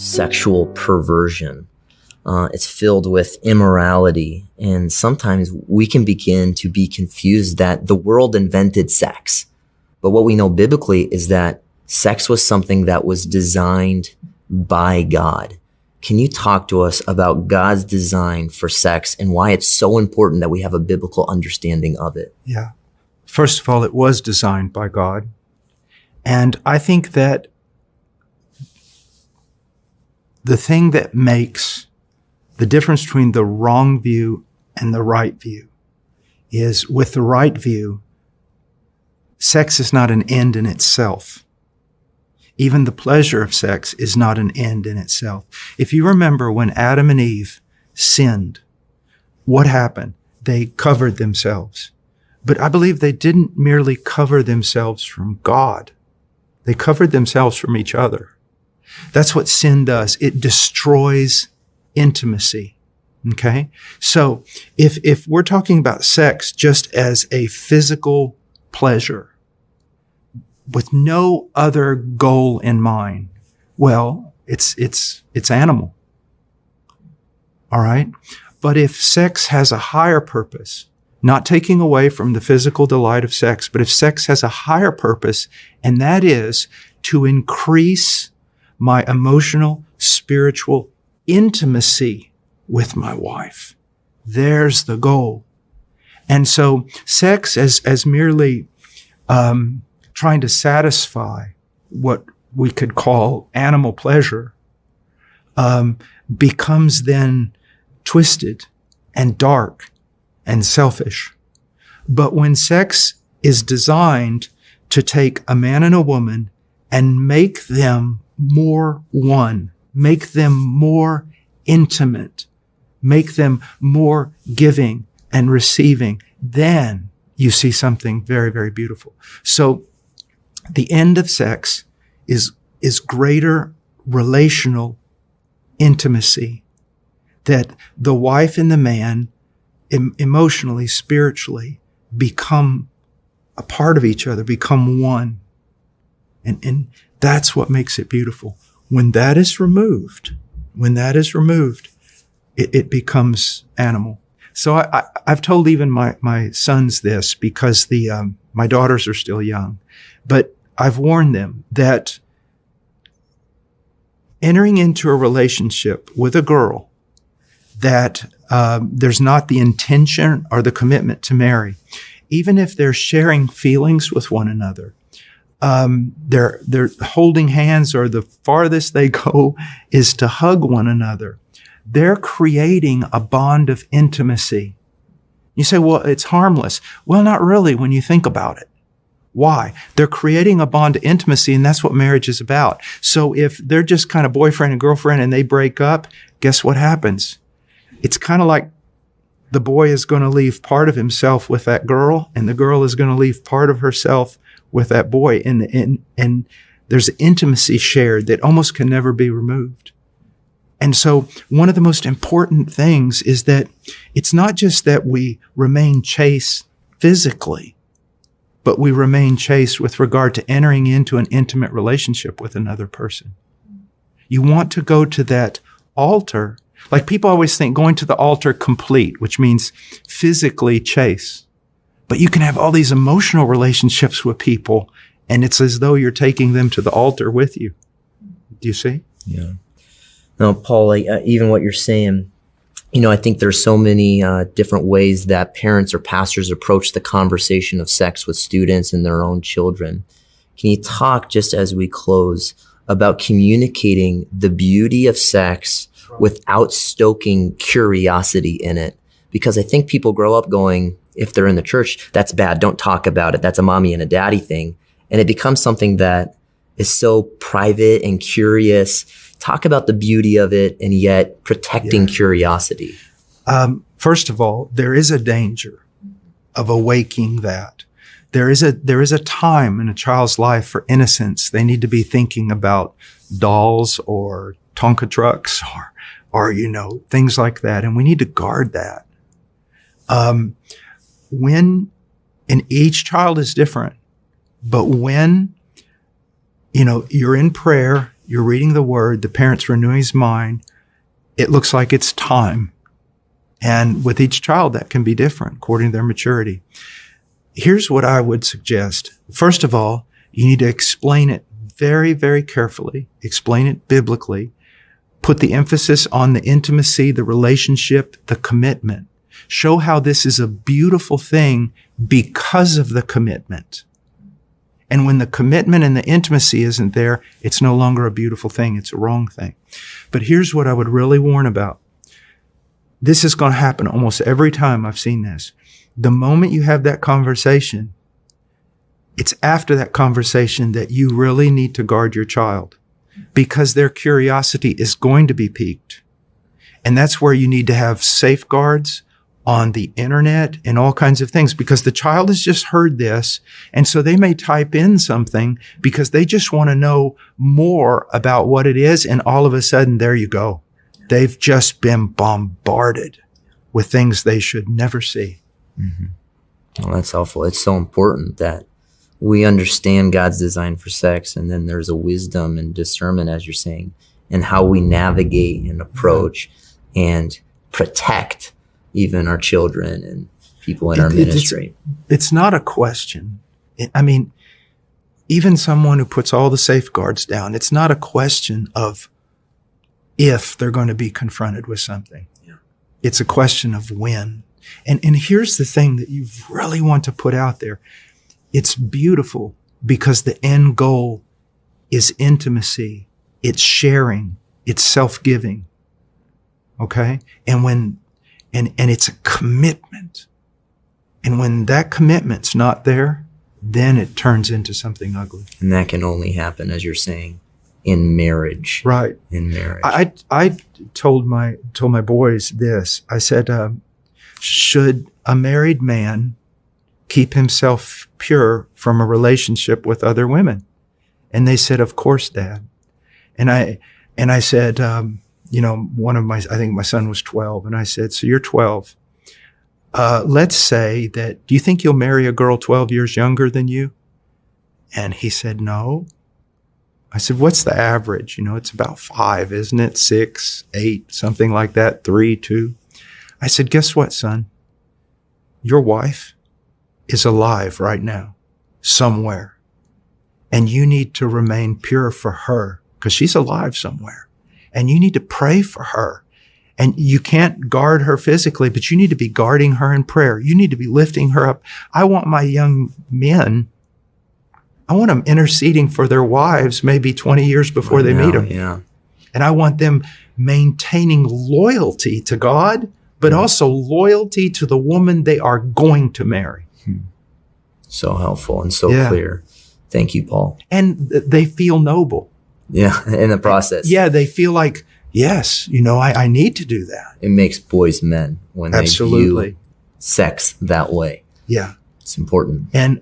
sexual perversion. It's filled with immorality. And sometimes we can begin to be confused that the world invented sex. But what we know biblically is that sex was something that was designed by God. Can you talk to us about God's design for sex and why it's so important that we have a biblical understanding of it? Yeah. First of all, it was designed by God. And I think that the thing that makes the difference between the wrong view and the right view is, with the right view, sex is not an end in itself. Even the pleasure of sex is not an end in itself. If you remember when Adam and Eve sinned, what happened? They covered themselves. But I believe they didn't merely cover themselves from God. They covered themselves from each other. That's what sin does. It destroys intimacy. Okay? So if we're talking about sex just as a physical pleasure with no other goal in mind, well, it's animal. All right? But if sex has a higher purpose, not taking away from the physical delight of sex, but if sex has a higher purpose, and that is to increase my emotional, spiritual intimacy with my wife, there's the goal. And so sex as merely trying to satisfy what we could call animal pleasure becomes then twisted and dark and selfish. But when sex is designed to take a man and a woman and make them more one, make them more intimate, make them more giving and receiving, then you see something very, very beautiful. So the end of sex is greater relational intimacy, that the wife and the man emotionally, spiritually become a part of each other, become one. And that's what makes it beautiful. When that is removed, it becomes animal. So I've told even my sons this, because my daughters are still young, but I've warned them that entering into a relationship with a girl that there's not the intention or the commitment to marry, even if they're sharing feelings with one another, they're holding hands, or the farthest they go is to hug one another, they're creating a bond of intimacy. You say, well, it's harmless. Well, not really when you think about it. Why? They're creating a bond of intimacy, and that's what marriage is about. So if they're just kind of boyfriend and girlfriend and they break up, guess what happens? It's kind of like the boy is going to leave part of himself with that girl, and the girl is going to leave part of herself with that boy. And there's intimacy shared that almost can never be removed. And so one of the most important things is that it's not just that we remain chaste physically, but we remain chaste with regard to entering into an intimate relationship with another person. You want to go to that altar. Like, people always think going to the altar complete, which means physically chaste. But you can have all these emotional relationships with people, and it's as though you're taking them to the altar with you. Do you see? Yeah. No, Paul, even what you're saying, I think there's so many different ways that parents or pastors approach the conversation of sex with students and their own children. Can you talk, just as we close, about communicating the beauty of sex without stoking curiosity in it? Because I think people grow up going, if they're in the church, that's bad, don't talk about it, that's a mommy and a daddy thing. And it becomes something that is so private and curious. Talk about the beauty of it, and yet protecting curiosity. First of all, there is a danger of awaking that. There is a time in a child's life for innocence. They need to be thinking about dolls or Tonka trucks or things like that. And we need to guard that. And each child is different, but when, you're in prayer, you're reading the word, the parent's renewing his mind. It looks like it's time. And with each child, that can be different according to their maturity. Here's what I would suggest. First of all, you need to explain it very, very carefully. Explain it biblically. Put the emphasis on the intimacy, the relationship, the commitment. Show how this is a beautiful thing because of the commitment. And when the commitment and the intimacy isn't there, it's no longer a beautiful thing. It's a wrong thing. But here's what I would really warn about. This is going to happen almost every time I've seen this. The moment you have that conversation, it's after that conversation that you really need to guard your child, because their curiosity is going to be piqued. And that's where you need to have safeguards on the internet and all kinds of things, because the child has just heard this. And so they may type in something because they just want to know more about what it is. And all of a sudden, there you go. They've just been bombarded with things they should never see. Mm-hmm. Well, that's helpful. It's so important that we understand God's design for sex, and then there's a wisdom and discernment, as you're saying, and how we navigate and approach and protect even our children and people in our ministry. It's not a question. I mean, even someone who puts all the safeguards down, it's not a question of if they're going to be confronted with something. Yeah. It's a question of when. And here's the thing that you really want to put out there. It's beautiful because the end goal is intimacy. It's sharing. It's self-giving. Okay? And it's a commitment. And when that commitment's not there, then it turns into something ugly. And that can only happen, as you're saying, in marriage. Right. In marriage. I told my boys this. I said, should a married man keep himself pure from a relationship with other women? And they said, of course, Dad. And I said, I think my son was 12. And I said, so you're 12. Let's say that, do you think you'll marry a girl 12 years younger than you? And he said, no. I said, what's the average? It's about 5, isn't it? 6, 8, something like that. 3, 2. I said, guess what, son? Your wife is alive right now, somewhere. And you need to remain pure for her because she's alive somewhere. And you need to pray for her. And you can't guard her physically, but you need to be guarding her in prayer. You need to be lifting her up. I want my young men, I want them interceding for their wives maybe 20 years before they meet them. Yeah. And I want them maintaining loyalty to God, but also loyalty to the woman they are going to marry. So helpful and so clear. Thank you, Paul. And they feel noble. Yeah, in the process. Yeah, they feel like, yes, I need to do that. It makes boys men when they view sex that way. Yeah. It's important. And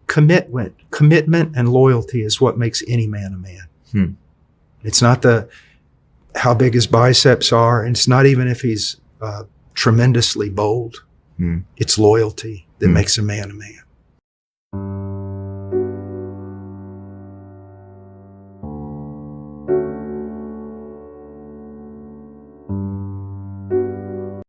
commitment and loyalty is what makes any man a man. It's not how big his biceps are, and it's not even if he's tremendously bold. It's loyalty that makes a man a man.